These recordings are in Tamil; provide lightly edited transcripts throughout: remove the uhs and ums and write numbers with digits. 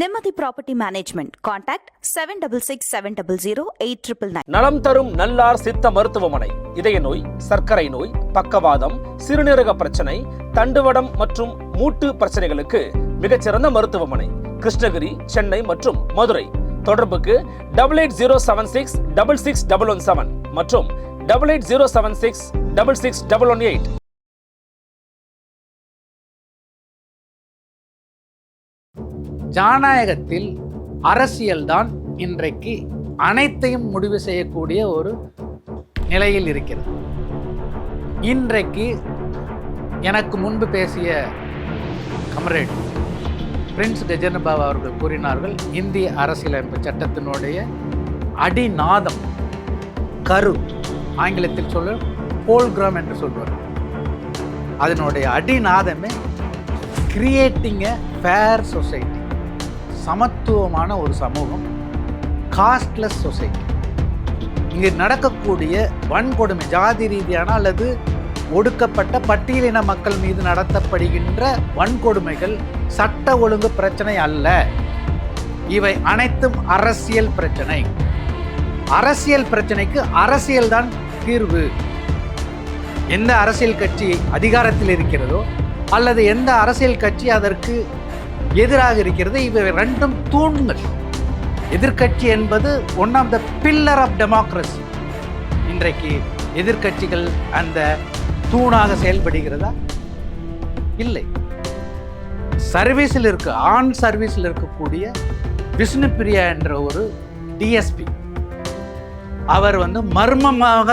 நிம்மதி ப்ராப்பர்ட்டி மேனேஜ்மெண்ட். கான்டாக்ட் 7667008999. நலம் தரும் நல்லார் சித்த மருத்துவமனை. இதய நோய், சர்க்கரை நோய், பக்கவாதம், சிறுநீரக பிரச்சனை, தண்டுவடம் மற்றும் மூட்டு பிரச்சனைகளுக்கு மிகச்சிறந்த மருத்துவமனை. கிருஷ்ணகிரி, சென்னை மற்றும் மதுரை. தொடர்புக்கு 8807666117 மற்றும் 8807666118. ஜனநாயகத்தில் அரசியல்தான் இன்றைக்கு அனைத்தையும் முடிவு செய்யக்கூடிய ஒரு நிலையில் இருக்கிறது. இன்றைக்கு எனக்கு முன்பு பேசிய கம்ரேட் பிரின்ஸ் கஜேந்திரபாபு அவர்கள் கூறினார்கள், இந்திய அரசியலமைப்பு சட்டத்தினுடைய அடிநாதம், கரு, ஆங்கிலத்தில் சொல்ல போல்கிராம் என்று சொல்வார், அதனுடைய அடிநாதமே கிரியேட்டிங் எ ஃபேர் சொசைட்டி, சமத்துவமான ஒரு சமூகம், காஸ்ட்லெஸ் சொசைட்டி. இங்கு நடக்கக்கூடிய வன்கொடுமை, ஜாதி ரீதியான அல்லது ஒடுக்கப்பட்ட பட்டியலின மக்கள் மீது நடத்தப்படுகின்ற வன்கொடுமைகள் சட்ட ஒழுங்கு பிரச்சனை அல்ல. இவை அனைத்தும் அரசியல் பிரச்சனை. அரசியல் பிரச்சனைக்கு அரசியல்தான் தீர்வு. எந்த அரசியல் கட்சி அதிகாரத்தில் இருக்கிறதோ அல்லது எந்த அரசியல் கட்சி அதற்கு எதிராக இருக்கிறது, இவை ரெண்டும் தூண்கள். எதிர்கட்சி என்பது one of the pillar of democracy. இன்றைக்கு எதிர்கட்சிகள் அந்த தூணாக செயல்படுகிறதா? இல்லை. சர்வீஸில் ஆன் சர்வீஸில் இருக்கக்கூடிய விஷ்ணுபிரியா என்ற ஒரு டிஎஸ்பி, அவர் மர்மமாக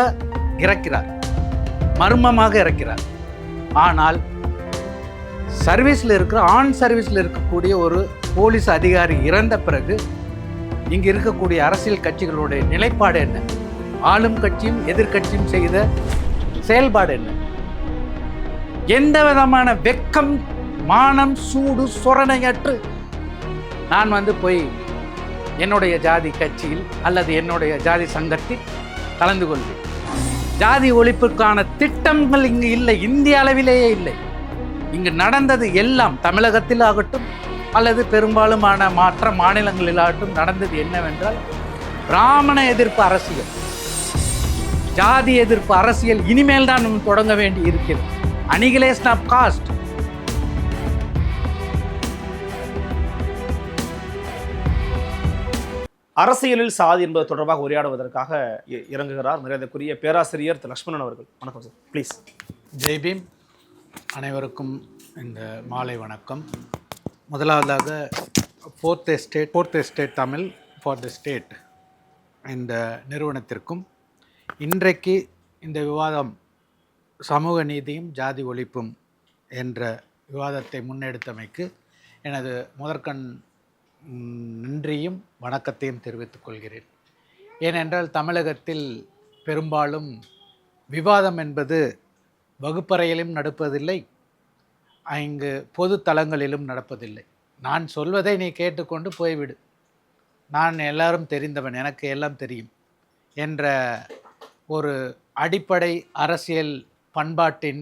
இறக்கிறார். ஆனால் சர்வீஸில் ஆன் சர்வீஸில் இருக்கக்கூடிய ஒரு போலீஸ் அதிகாரி இறந்த பிறகு இங்கு இருக்கக்கூடிய அரசியல் கட்சிகளுடைய நிலைப்பாடு என்ன? ஆளும் கட்சியும் எதிர்கட்சியும் செய்த செயல்பாடு என்ன? எந்த விதமான வெக்கம், மானம், சூடு, சொரணையற்று நான் போய் என்னுடைய ஜாதி கட்சியில் அல்லது என்னுடைய ஜாதி சங்கத்தில் கலந்து கொள்வேன். ஜாதி ஒழிப்புக்கான திட்டங்கள் இங்கு இல்லை, இந்திய அளவிலேயே இல்லை. இங்கு நடந்தது எல்லாம் தமிழகத்தில் ஆகட்டும் அல்லது பெரும்பாலுமான மற்ற மாநிலங்களிலாகட்டும் நடந்தது என்னவென்றால் பிராமண எதிர்ப்பு அரசியல், ஜாதி எதிர்ப்பு அரசியல் இனிமேல் தான் தொடங்க வேண்டி இருக்கிறது. Annihilation of caste. அரசியலில் சாதி என்பது தொடர்பாக உரையாடுவதற்காக இறங்குகிறார் மரியாதைக்குரிய பேராசிரியர் லக்ஷ்மணன் அவர்கள். வணக்கம் சார், ப்ளீஸ். ஜெய்பீம். அனைவருக்கும் இந்த மாலை வணக்கம். முதலாவதாக fourth estate Tamil for the state இந்த நிறுவனத்திற்கும் இன்றைக்கு இந்த விவாதம் சமூக நீதியும் ஜாதி ஒழிப்பும் என்ற விவாதத்தை முன்னெடுத்தமைக்கு எனது முதற்கண் நன்றியும் வணக்கத்தையும் தெரிவித்துக் கொள்கிறேன். ஏனென்றால் தமிழகத்தில் பெரும்பாலும் விவாதம் என்பது வகுப்பறையிலும் நடப்பதில்லை, இங்கு பொது தளங்களிலும் நடப்பதில்லை. நான் சொல்வதை நீ கேட்டுக்கொண்டு போய்விடு, நான் எல்லாரும் தெரிந்தவன், எனக்கு எல்லாம் தெரியும் என்ற ஒரு அடிப்படை அரசியல் பண்பாட்டின்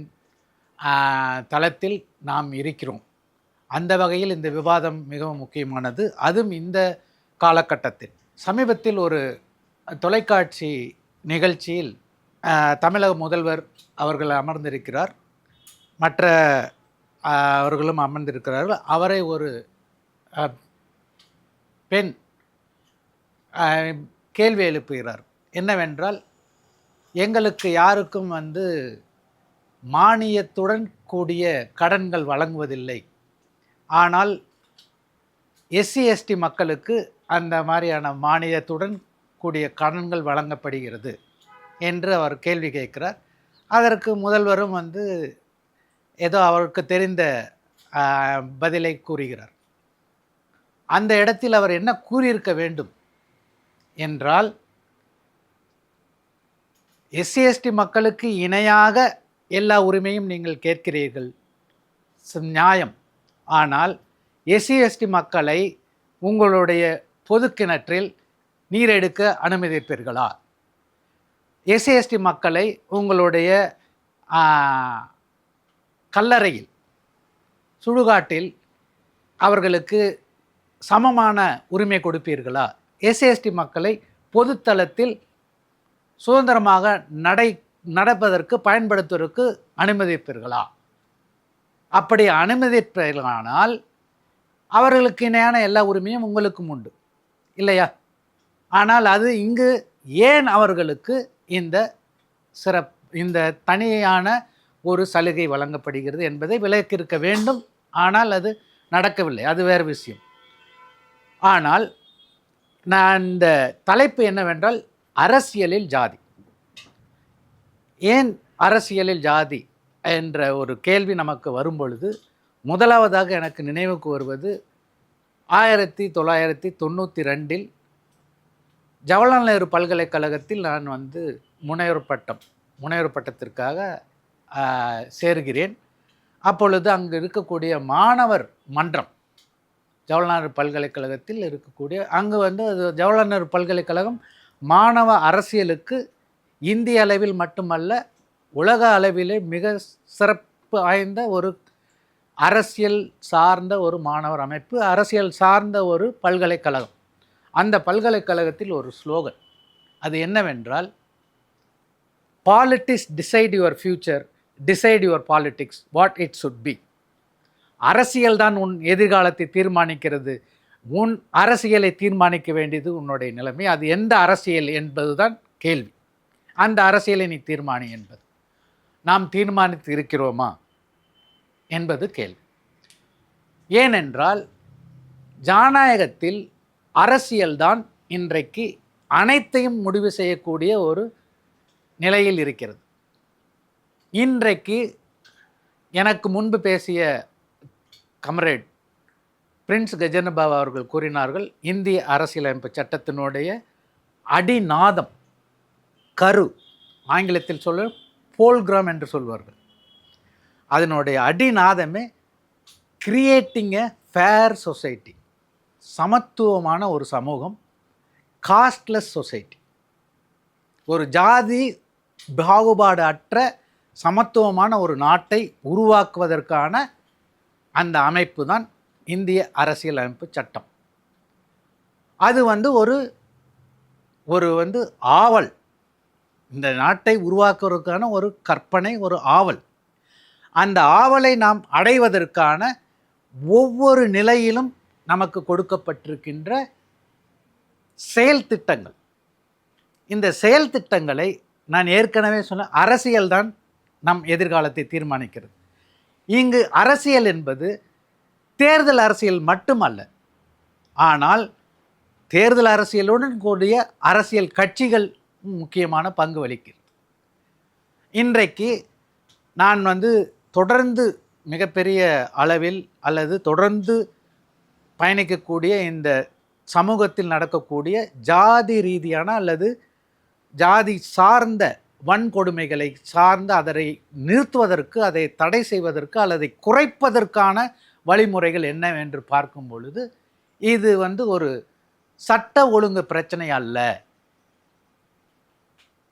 தளத்தில் நாம் இருக்கிறோம். அந்த வகையில் இந்த விவாதம் மிகவும் முக்கியமானது. அதுவும் இந்த காலகட்டத்தில். சமீபத்தில் ஒரு தொலைக்காட்சி நிகழ்ச்சியில் தமிழக முதல்வர் அவர்கள் அமர்ந்திருக்கிறார், மற்ற அவர்களும் அமர்ந்திருக்கிறார்கள். அவரை ஒரு பெண் கேள்வி எழுப்புகிறார். என்னவென்றால், எங்களுக்கு யாருக்கும் மானியத்துடன் கூடிய கடன்கள் வழங்குவதில்லை, ஆனால் எஸ்சி எஸ்டி மக்களுக்கு அந்த மாதிரியான மானியத்துடன் கூடிய கடன்கள் வழங்கப்படுகிறது என்று அவர் கேள்வி கேட்கிறார். அதற்கு முதல்வரும் ஏதோ அவருக்கு தெரிந்த பதிலை கூறுகிறார். அந்த இடத்தில் அவர் என்ன கூறியிருக்க வேண்டும் என்றால், எஸ்சி எஸ்டி மக்களுக்கு இணையாக எல்லா உரிமையும் நீங்கள் கேட்கிறீர்கள், நியாயம். ஆனால் எஸ்சி எஸ்டி மக்களை உங்களுடைய பொது கிணற்றில் நீர் எடுக்க அனுமதிப்பீர்களா? எஸ்சி எஸ்டி மக்களை உங்களுடைய கல்லறையில் சுடுகாட்டில் அவர்களுக்கு சமமான உரிமை கொடுப்பீர்களா? எஸ்சிஎஸ்டி மக்களை பொதுத்தளத்தில் சுதந்திரமாக நடப்பதற்கு பயன்படுத்துவதற்கு அனுமதிப்பீர்களா? அப்படி அனுமதிப்பீர்களானால் அவர்களுக்கு இணையான எல்லா உரிமையும் உங்களுக்கும் உண்டு இல்லையா? ஆனால் அது இங்கு ஏன் அவர்களுக்கு இந்த தனியான ஒரு சலுகை வழங்கப்படுகிறது என்பதை விலக்கியிருக்க வேண்டும். ஆனால் அது நடக்கவில்லை, அது வேறு விஷயம். ஆனால் நான் இந்த தலைப்பு என்னவென்றால் அரசியலில் ஜாதி. ஏன் அரசியலில் ஜாதி என்ற ஒரு கேள்வி நமக்கு வரும்பொழுது முதலாவதாக எனக்கு நினைவுக்கு வருவது 1992 ஜவஹர்லால் நேரு பல்கலைக்கழகத்தில் நான் முனைவர் பட்டத்திற்காக சேர்கிறேன். அப்பொழுது அங்கு இருக்கக்கூடிய மாணவர் மன்றம், ஜவஹர்லால் நேரு பல்கலைக்கழகத்தில் இருக்கக்கூடிய அது ஜவஹர்லால் நேரு பல்கலைக்கழகம் மாணவ அரசியலுக்கு இந்திய அளவில் மட்டுமல்ல உலக அளவிலே மிக சிறப்பு வாய்ந்த ஒரு அரசியல் சார்ந்த ஒரு மாணவர் அமைப்பு, அரசியல் சார்ந்த ஒரு பல்கலைக்கழகம். அந்த பல்கலைக்கழகத்தில் ஒரு ஸ்லோகன், அது என்னவென்றால், politics decide your future, decide your politics what it should be. அரசியல் தான் உன் எதிர்காலத்தை தீர்மானிக்கிறது, உன் அரசியலை தீர்மானிக்க வேண்டியது உன்னுடைய நிலைமை. அது எந்த அரசியல் என்பதுதான் கேள்வி. அந்த அரசியலை நீ தீர்மானி என்பது. நாம் தீர்மானித்து இருக்கிறோமா என்பது கேள்வி. ஏனென்றால் ஜனநாயகத்தில் அரசியல்தான் இன்றைக்கு அனைத்தையும் முடிவு செய்யக்கூடிய ஒரு நிலையில் இருக்கிறது. இன்றைக்கு எனக்கு முன்பு பேசிய கம்ரேட் பிரின்ஸ் கஜனபாபு அவர்கள் கூறினார்கள், இந்திய அரசியலமைப்பு சட்டத்தினுடைய அடிநாதம், கரு, ஆங்கிலத்தில் சொல்ல போல்கிராம் என்று சொல்வார்கள், அதனுடைய அடிநாதமே கிரியேட்டிங் எ ஃபேர் சொசைட்டி, சமத்துவமான ஒரு சமூகம், காஸ்ட்லெஸ் சொசைட்டி, ஒரு ஜாதி பாகுபாடு அற்ற சமத்துவமான ஒரு நாட்டை உருவாக்குவதற்கான அந்த அமைப்பு தான் இந்திய அரசியலமைப்பு சட்டம். அது ஒரு ஆவல், இந்த நாட்டை உருவாக்குவதற்கான ஒரு கற்பனை, ஒரு ஆவல். அந்த ஆவலை நாம் அடைவதற்கான ஒவ்வொரு நிலையிலும் நமக்கு கொடுக்கப்பட்டிருக்கின்ற செயல் திட்டங்கள். இந்த செயல் திட்டங்களை நான் ஏற்கனவே சொன்ன அரசியல்தான் நம் எதிர்காலத்தை தீர்மானிக்கிறது. இங்கு அரசியல் என்பது தேர்தல் அரசியல் மட்டுமல்ல, ஆனால் தேர்தல் அரசியலுடன் கூடிய அரசியல் கட்சிகள் முக்கியமான பங்கு வகிக்கிறது. இன்றைக்கு நான் தொடர்ந்து மிகப்பெரிய அளவில் அல்லது தொடர்ந்து பயணிக்கக்கூடிய இந்த சமூகத்தில் நடக்கக்கூடிய ஜாதி ரீதியான அல்லது ஜாதி சார்ந்த வன்கொடுமைகளை சார்ந்த அதை நிறுத்துவதற்கு, அதை தடை செய்வதற்கு அல்லது குறைப்பதற்கான வழிமுறைகள் என்னவென்று பார்க்கும் பொழுது இது ஒரு சட்ட ஒழுங்கு பிரச்சனை அல்ல.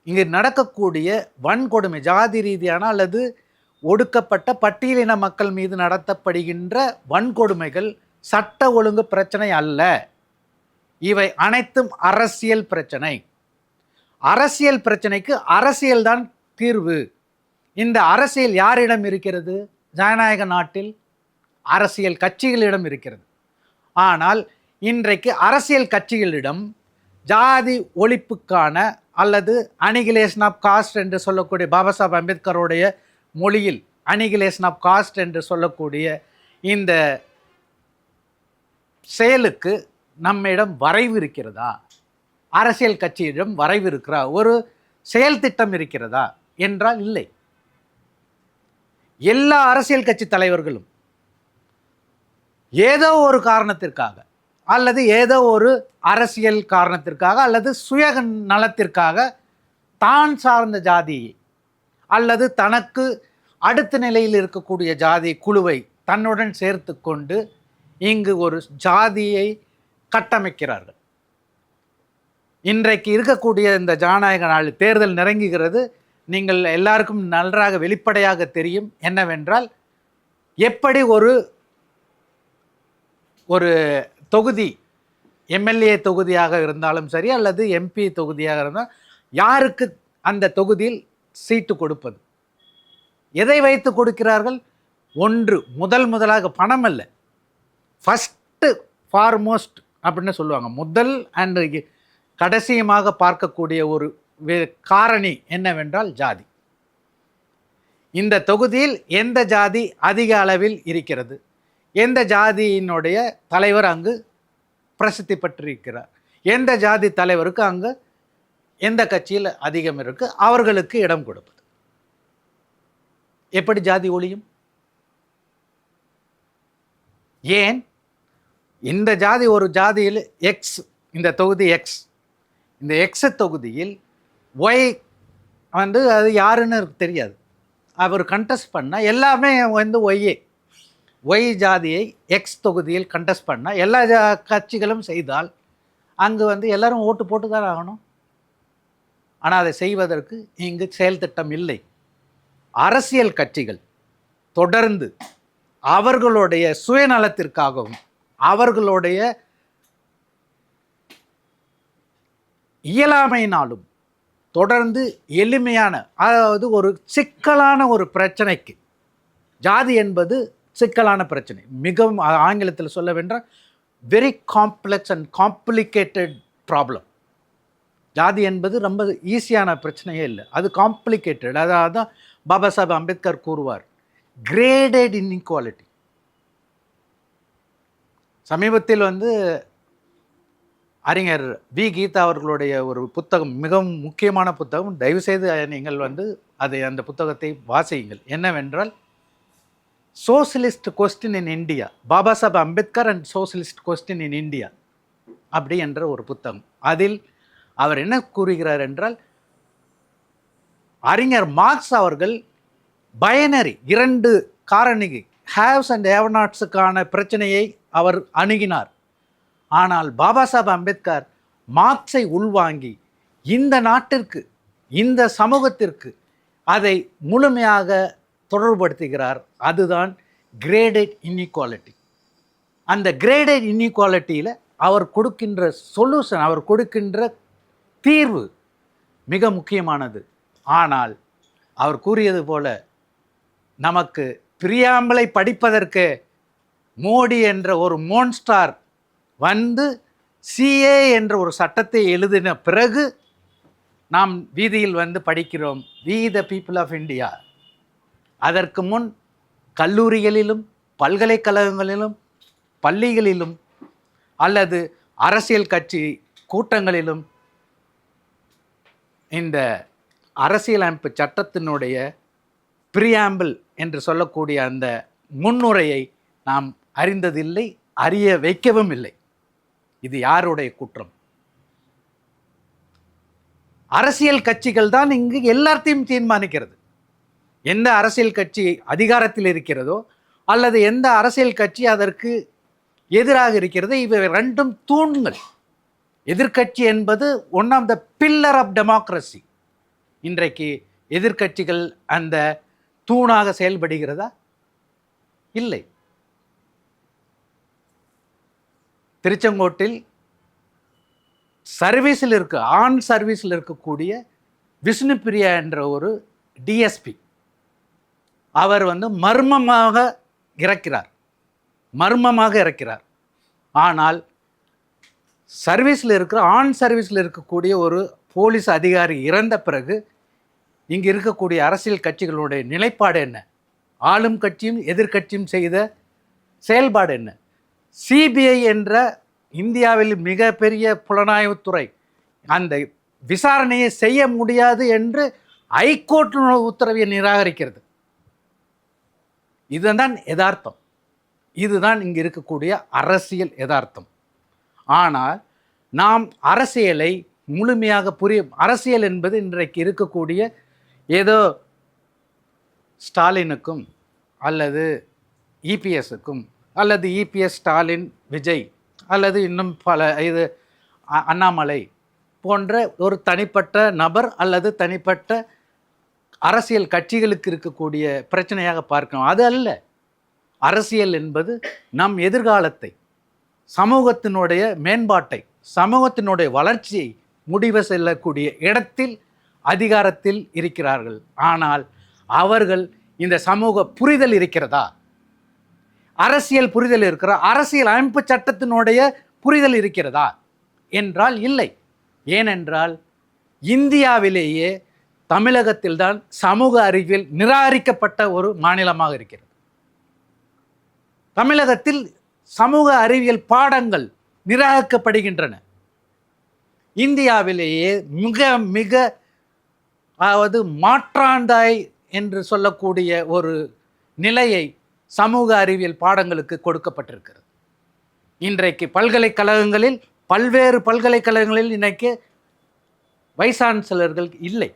இங்கு நடக்கக்கூடிய வன்கொடுமை ஜாதி ரீதியான அல்லது ஒடுக்கப்பட்ட பட்டியலின மக்கள் மீது நடத்தப்படுகின்ற வன்கொடுமைகள் சட்ட ஒழுங்கு பிரச்சனை அல்ல. இவை அனைத்தும் அரசியல் பிரச்சனை. அரசியல் பிரச்சனைக்கு அரசியல்தான் தீர்வு. இந்த அரசியல் யாரிடம் இருக்கிறது? ஜனநாயக நாட்டில் அரசியல் கட்சிகளிடம் இருக்கிறது. ஆனால் இன்றைக்கு அரசியல் கட்சிகளிடம் ஜாதி ஒழிப்புக்கான அல்லது அனிகிலேஷன் ஆஃப் காஸ்ட் என்று சொல்லக்கூடிய பாபா சாஹேப் அம்பேத்கருடைய மொழியில் அனிகிலேஷன் ஆஃப் காஸ்ட் என்று சொல்லக்கூடிய இந்த செயலுக்கு நம்மிடம் வரைவு இருக்கிறதா? அரசியல் கட்சியிடம் வரைவு இருக்கிறா? ஒரு செயல் திட்டம் இருக்கிறதா என்றால் இல்லை. எல்லா அரசியல் கட்சி தலைவர்களும் ஏதோ ஒரு காரணத்திற்காக அல்லது ஏதோ ஒரு அரசியல் காரணத்திற்காக அல்லது சுய நலத்திற்காக தான் சார்ந்த ஜாதியை அல்லது தனக்கு அடுத்த நிலையில் இருக்கக்கூடிய ஜாதி குழுவை தன்னுடன் சேர்த்து கொண்டு இங்கு ஒரு ஜாதியை கட்டமைக்கிறார்கள். இன்றைக்கு இருக்கக்கூடிய இந்த ஜனநாயக நாள் தேர்தல் நெருங்குகிறது. நீங்கள் எல்லாருக்கும் நன்றாக வெளிப்படையாக தெரியும் என்னவென்றால், எப்படி ஒரு தொகுதி எம்எல்ஏ தொகுதியாக இருந்தாலும் சரி அல்லது எம்பி தொகுதியாக இருந்தால் யாருக்கு அந்த தொகுதியில் சீட்டு கொடுப்பது? எதை வைத்து கொடுக்கிறார்கள்? ஒன்று, முதலாக பணம் அல்ல, ஃபஸ்ட்டு ஃபார்மோஸ்ட் அப்படின்னு சொல்லுவாங்க. முதல் அண்ட் கடைசியமாக பார்க்கக்கூடிய ஒரு காரணி என்னவென்றால் ஜாதி. இந்த தொகுதியில் எந்த ஜாதி அதிக அளவில் இருக்கிறது, எந்த ஜாதியினுடைய தலைவர் அங்கு பிரசித்தி பெற்றிருக்கிறார், எந்த ஜாதி தலைவருக்கு அங்கு எந்த கட்சியில் அதிகம் இருக்கு, அவர்களுக்கு இடம் கொடுப்பது. எப்படி ஜாதி ஒழியும்? ஏன் இந்த ஜாதி ஒரு ஜாதியில் எக்ஸ், இந்த தொகுதி எக்ஸ், இந்த எக்ஸ் தொகுதியில் ஒய் வந்து அது யாருன்னு தெரியாது, அவர் கண்டெஸ்ட் பண்ணால் எல்லாமே வந்து ஒய் ஜாதியை எக்ஸ் தொகுதியில் கண்டெஸ்ட் பண்ணால் எல்லா கட்சிகளும் செய்தால் அங்கு வந்து எல்லாரும் ஓட்டு போட்டு தான் ஆகணும். ஆனால் அதை செய்வதற்கு இங்கு செயல் திட்டம் இல்லை. அரசியல் கட்சிகள் தொடர்ந்து அவர்களுடைய சுயநலத்திற்காகவும் அவர்களுடைய இயலாமையினாலும் தொடர்ந்து எளிமையான, அதாவது ஒரு சிக்கலான ஒரு பிரச்சனைக்கு, ஜாதி என்பது சிக்கலான பிரச்சனை, மிகவும் ஆங்கிலத்தில் சொல்ல வேண்டாம், very complex and complicated problem. ஜாதி என்பது ரொம்ப ஈஸியான பிரச்சனையே இல்லை, அது காம்ப்ளிகேட்டட். அதாவது பாபா சாஹேப் அம்பேத்கர் கூறுவார், கிரேடட் இன்இக்வாலிட்டி. சமீபத்தில் வந்து அறிஞர் வி கீதா அவர்களுடைய ஒரு புத்தகம், மிகவும் முக்கியமான புத்தகம், தயவுசெய்து நீங்கள் வந்து அந்த புத்தகத்தை வாசியுங்கள். என்னவென்றால் socialist question in India, Baba Saheb Ambedkar and socialist question in India அப்படி என்ற ஒரு புத்தகம். அதில் அவர் என்ன கூறுகிறார் என்றால், அறிஞர் மார்க்ஸ் அவர்கள் பைனரி, இரண்டு காரணி, ஹேவ்ஸ் அண்ட் ஹேவ் நாட்ஸுக்கான பிரச்சனையை அவர் அணுகினார். ஆனால் பாபா சாஹேப் அம்பேத்கர் மார்க்ஸை உள்வாங்கி இந்த நாட்டிற்கு, இந்த சமூகத்திற்கு அதை முழுமையாக தொடர்புபடுத்துகிறார். அதுதான் கிரேடட் இன்இக்வாலிட்டி. அந்த கிரேடட் இன்இக்வாலிட்டியில் அவர் கொடுக்கின்ற சொல்யூஷன், அவர் கொடுக்கின்ற தீர்வு மிக முக்கியமானது. ஆனால் அவர் கூறியது போல நமக்கு பிரியாம்பலை படிப்பதற்கு மோடி என்ற ஒரு மோன்ஸ்டார் வந்து சிஏ என்ற ஒரு சட்டத்தை எழுதின பிறகு நாம் வீதியில் வந்து படிக்கிறோம், we the people of India. அதற்கு முன் கல்லூரிகளிலும் பல்கலைக்கழகங்களிலும் பள்ளிகளிலும் அல்லது அரசியல் கட்சி கூட்டங்களிலும் இந்த அரசியலமைப்பு சட்டத்தினுடைய பிரியாம்பிள் என்று சொல்லக்கூடிய அந்த முன்னுரையை நாம் அறிந்ததில்லை, அறிய வைக்கவும் இல்லை. இது யாருடைய குற்றம்? அரசியல் கட்சிகள் தான் இங்கு எல்லாத்தையும் தீர்மானிக்கிறது. எந்த அரசியல் கட்சி அதிகாரத்தில் இருக்கிறதோ அல்லது எந்த அரசியல் கட்சி அதற்கு எதிராக இருக்கிறது, இவை ரெண்டும் தூண்கள். எதிர்க்கட்சி என்பது one of the pillar of democracy. இன்றைக்கு எதிர்க்கட்சிகள் அந்த தூணாக செயல்படுகிறதா? இல்லை. திருச்செங்கோட்டில் சர்வீஸில் ஆன் சர்வீஸில் இருக்கக்கூடிய விஷ்ணுபிரியா என்ற ஒரு டிஎஸ்பி, அவர் வந்து மர்மமாக இறக்கிறார். ஆனால் ஆன் சர்வீஸில் இருக்கக்கூடிய ஒரு போலீஸ் அதிகாரி இறந்த பிறகு இங்கு இருக்கக்கூடிய அரசியல் கட்சிகளுடைய நிலைப்பாடு என்ன? ஆளும் கட்சியும் எதிர்கட்சியும் செய்த செயல்பாடு என்ன? சிபிஐ என்ற இந்தியாவில் மிகப்பெரிய புலனாய்வுத்துறை அந்த விசாரணையை செய்ய முடியாது என்று ஹைகோர்ட் உத்தரவை நிராகரிக்கிறது. இதுதான் யதார்த்தம். இதுதான் இங்கு இருக்கக்கூடிய அரசியல் யதார்த்தம். ஆனால் நாம் அரசியலை முழுமையாக அரசியல் என்பது இன்றைக்கு இருக்கக்கூடிய ஏதோ ஸ்டாலினுக்கும் அல்லது இபிஎஸ்ஸுக்கும் அல்லது இபிஎஸ் ஸ்டாலின் விஜய் அல்லது இன்னும் பல அண்ணாமலை போன்ற ஒரு தனிப்பட்ட நபர் அல்லது தனிப்பட்ட அரசியல் கட்சிகளுக்கு இருக்கக்கூடிய பிரச்சனையாக பார்க்கணும். அது அல்ல. அரசியல் என்பது நம் எதிர்காலத்தை, சமூகத்தினுடைய மேம்பாட்டை, சமூகத்தினுடைய வளர்ச்சியை முடிவு செல்லக்கூடிய இடத்தில் அதிகாரத்தில் இருக்கிறார்கள். ஆனால் அவர்கள் இந்த சமூக புரிதல் இருக்கிறதா, அரசியல் புரிதல் இருக்கிறதா, அரசியல் அமைப்பு சட்டத்தினுடைய புரிதல் இருக்கிறதா என்றால் இல்லை. ஏனென்றால் இந்தியாவிலேயே தமிழகத்தில்தான் சமூக அறிவியல் நிராகரிக்கப்பட்ட ஒரு மாநிலமாக இருக்கிறது. தமிழகத்தில் சமூக அறிவியல் பாடங்கள் நிராகரிக்கப்படுகின்றன. இந்தியாவிலேயே மிக மிக அதாவது மாற்றாந்தாய் என்று சொல்லக்கூடிய ஒரு நிலையை சமூக அறிவியல் பாடங்களுக்கு கொடுக்கப்பட்டிருக்கிறது. இன்றைக்கு பல்கலைக்கழகங்களில், பல்வேறு பல்கலைக்கழகங்களில் இன்றைக்கு வைஸ் சான்சலர்கள் இல்லை.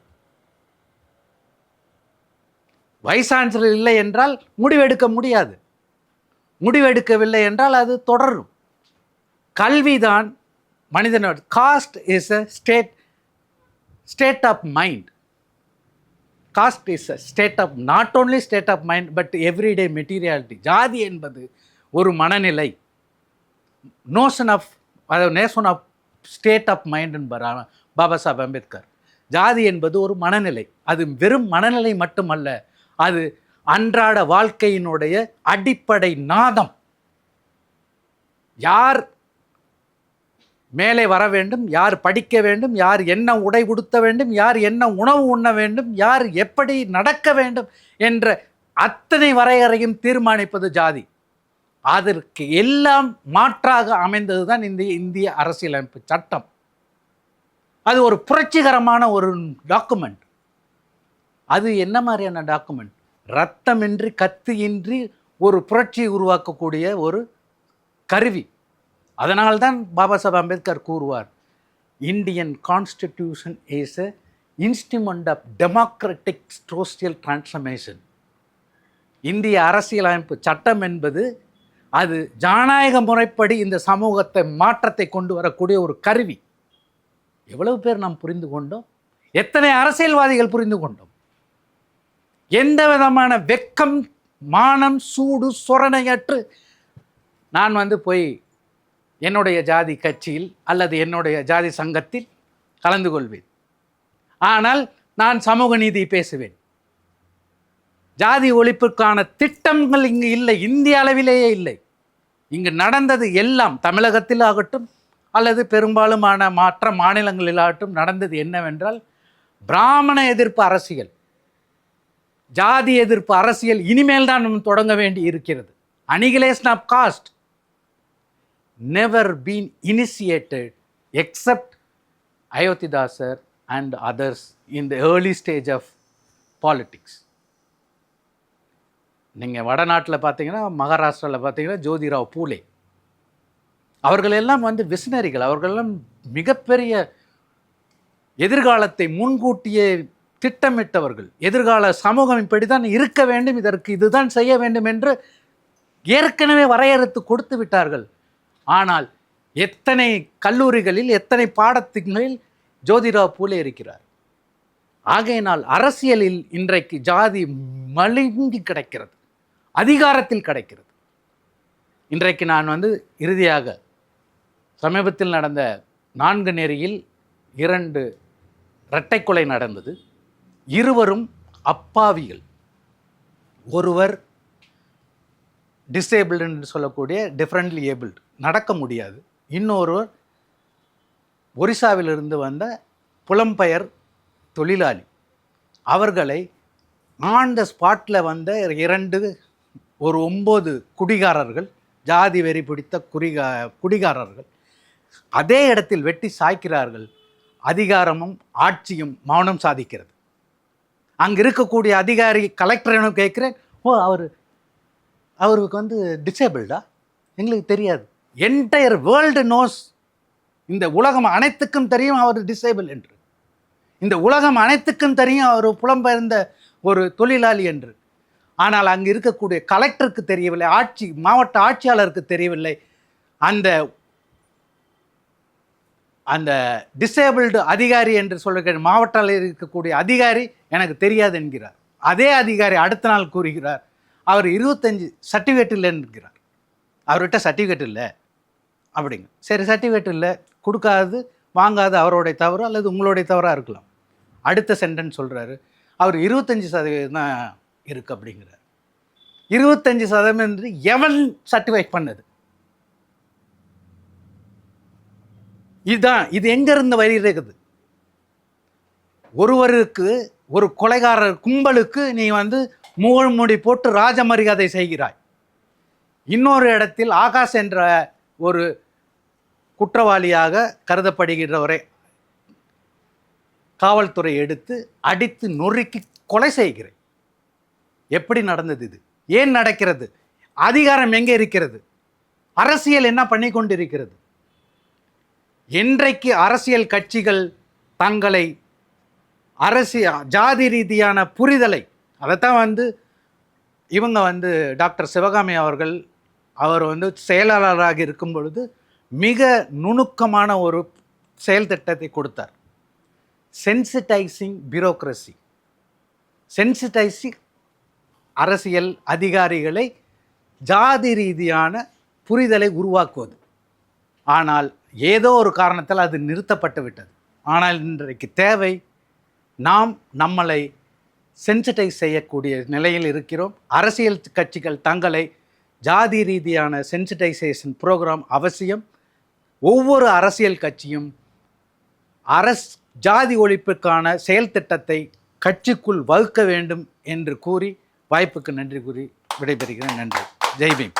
வைஸ் சான்சலர் இல்லை என்றால் முடிவெடுக்க முடியாது. முடிவெடுக்கவில்லை என்றால் அது தொடரும். கல்விதான் மனிதனோட caste is a state of mind. Caste is a state of not only state of mind but everyday materiality. ஜாதி என்பது ஒரு மனநிலை. Notion of state of mind என்பார் பாபா சாஹேப் அம்பேத்கர். ஜாதி என்பது ஒரு மனநிலை. அது வெறும் மனநிலை மட்டுமல்ல, அது அன்றாட வாழ்க்கையினுடைய அடிப்படை நாதம். யார் மேலே வர வேண்டும், யார் படிக்க வேண்டும், யார் என்ன உடை உடுத்த வேண்டும், யார் என்ன உணவு உண்ண வேண்டும், யார் எப்படி நடக்க வேண்டும் என்ற அத்தனை வரையறையும் தீர்மானிப்பது ஜாதி. அதற்கு எல்லாம் மாற்றாக அமைந்தது தான் இந்த இந்திய அரசியலமைப்பு சட்டம். அது ஒரு புரட்சிகரமான ஒரு டாக்குமெண்ட். அது என்ன மாதிரியான டாக்குமெண்ட்? ரத்தமின்றி கத்தியின்றி ஒரு புரட்சியை உருவாக்கக்கூடிய ஒரு கருவி. அதனால்தான் பாபா சாஹேப் அம்பேத்கர் கூறுவார், Indian constitution is a instrument of democratic social transformation. இந்திய அரசியலமைப்பு சட்டம் என்பது அது ஜனநாயக முறைப்படி இந்த சமூகத்தை மாற்றத்தை கொண்டு வரக்கூடிய ஒரு கருவி. எவ்வளவு பேர் நாம் புரிந்து கொண்டோம்? எத்தனை அரசியல்வாதிகள் புரிந்து கொண்டோம்? எந்த விதமான வெக்கம், மானம், சூடு சொரணையற்று நான் போய் என்னுடைய ஜாதி கட்சியில் அல்லது என்னுடைய ஜாதி சங்கத்தில் கலந்து கொள்வேன். ஆனால் நான் சமூக நீதி பேசுவேன். ஜாதி ஒழிப்புக்கான திட்டங்கள் இங்கு இல்லை, இந்திய அளவிலேயே இல்லை. இங்கு நடந்தது எல்லாம் தமிழகத்தில் ஆகட்டும் அல்லது பெரும்பாலுமான மற்ற மாநிலங்களிலாகட்டும் நடந்தது என்னவென்றால், பிராமண எதிர்ப்பு அரசியல், ஜாதி எதிர்ப்பு அரசியல் இனிமேல் தான் நம்ம தொடங்க வேண்டி இருக்கிறது. Annihilation of caste never been initiated except Ayodhidasar and others in the early stage of politics. நீங்கள் வடநாட்டில் பார்த்தீங்கன்னா, மகாராஷ்டிராவில் பார்த்தீங்கன்னா ஜோதிராவ் பூலே அவர்களெல்லாம் விசனரிகள். அவர்களெல்லாம் மிகப்பெரிய எதிர்காலத்தை முன்கூட்டியே திட்டமிட்டவர்கள். எதிர்கால சமூகம் இப்படி தான் இருக்க வேண்டும், இதற்கு இதுதான் செய்ய வேண்டும் என்று ஏற்கனவே வரையறுத்து கொடுத்து விட்டார்கள். ஆனால் எத்தனை கல்லூரிகளில், எத்தனை பாடத்திட்டங்களில் ஜோதிராவ் பூலே இருக்கிறார். ஆகையினால் அரசியலில் இன்றைக்கு ஜாதி மலிங்கி கிடைக்கிறது, அதிகாரத்தில் கிடைக்கிறது. இன்றைக்கு நான் இறுதியாக சமீபத்தில் நடந்த 4 நெறியில் 2 இரட்டை கொலை நடந்தது. இருவரும் அப்பாவிகள். ஒருவர் டிசேபிள்டு என்று சொல்லக்கூடிய டிஃப்ரெண்ட்லி ஏபிள்டு, நடக்க முடியாது. இன்னொருவர் ஒரிசாவிலிருந்து வந்த புலம்பெயர் தொழிலாளி. அவர்களை ஆன் த ஸ்பாட்டில் 2 ஒரு 9 குடிகாரர்கள், ஜாதி வெறி பிடித்த குடிகாரர்கள் அதே இடத்தில் வெட்டி சாய்க்கிறார்கள். அதிகாரமும் ஆட்சியும் மௌனம் சாதிக்கிறது. அங்கே இருக்கக்கூடிய அதிகாரி கலெக்டர் கேட்குறேன், அவருக்கு டிசேபிள்டா? எங்களுக்கு தெரியாது. என்டையர் வேர்ல்டு நோஸ், இந்த உலகம் அனைத்துக்கும் தெரியும் அவர் டிசேபிள் என்று. இந்த உலகம் அனைத்துக்கும் தெரியும் அவர் புலம்பெயர்ந்த ஒரு தொழிலாளி என்று. ஆனால் அங்கே இருக்கக்கூடிய கலெக்டருக்கு தெரியவில்லை, மாவட்ட ஆட்சியாளருக்கு தெரியவில்லை. அந்த டிசேபிள்டு அதிகாரி என்று சொல்லுகிற மாவட்டத்தில் இருக்கக்கூடிய அதிகாரி எனக்கு தெரியாது என்கிறார். அதே அதிகாரி அடுத்த நாள் கூறுகிறார், அவர் 25 சர்டிஃபிகேட் இல்லை என்கிறார். அவர்கிட்ட சர்டிஃபிகேட் இல்லை, அப்படிங்க. சரி, சர்டிஃபிகேட் இல்லை, கொடுக்காது வாங்காது அவருடைய தவறு அல்லது உங்களுடைய தவறாக இருக்கலாம். அடுத்த சென்டென்ஸ் சொல்கிறாரு, அவர் 25% தான் இருக்குது அப்படிங்கிறார். 25% எவன் சர்டிஃபை பண்ணது? இதுதான், இது எங்கேருந்து வருகிறது? ஒருவருக்கு, ஒரு கொலைகாரர் கும்பலுக்கு நீ முகமூடி போட்டு ராஜ மரியாதை செய்கிறாய். இன்னொரு இடத்தில் ஆகாஷ் என்ற ஒரு குற்றவாளியாக கருதப்படுகிறவரை காவல்துறை எடுத்து அடித்து நொறுக்கி கொலை செய்கிறேன். எப்படி நடந்தது இது? ஏன் நடக்கிறது? அதிகாரம் எங்கே இருக்கிறது? அரசியல் என்ன பண்ணி கொண்டிருக்கிறது? என்றைக்கு அரசியல் கட்சிகள் தங்களை ஜாதி ரீதியான புரிதலை, அதைத்தான் இவங்க டாக்டர் சிவகாமி அவர்கள், அவர் செயலாளராக இருக்கும் பொழுது மிக நுணுக்கமான ஒரு செயல் திட்டத்தை கொடுத்தார். சென்சிட்டைசிங் பியூரோக்ரசி, சென்சிட்டைசிங் அரசியல் அதிகாரிகளை ஜாதி ரீதியான புரிதலை உருவாக்குவது. ஆனால் ஏதோ ஒரு காரணத்தால் அது நிறுத்தப்பட்டு விட்டது. ஆனால் இன்றைக்கு தேவை, நாம் நம்மளை சென்சிட்டைஸ் செய்யக்கூடிய நிலையில் இருக்கிறோம். அரசியல் கட்சிகள் தங்களை ஜாதி ரீதியான சென்சிட்டைசேஷன் ப்ரோக்ராம் அவசியம். ஒவ்வொரு அரசியல் கட்சியும் ஜாதி ஒழிப்புக்கான செயல் திட்டத்தை கட்சிக்குள் வகுக்க வேண்டும் என்று கூறி, வாய்ப்புக்கு நன்றி கூறி விடைபெறுகிறேன். நன்றி. ஜெய் பீம்.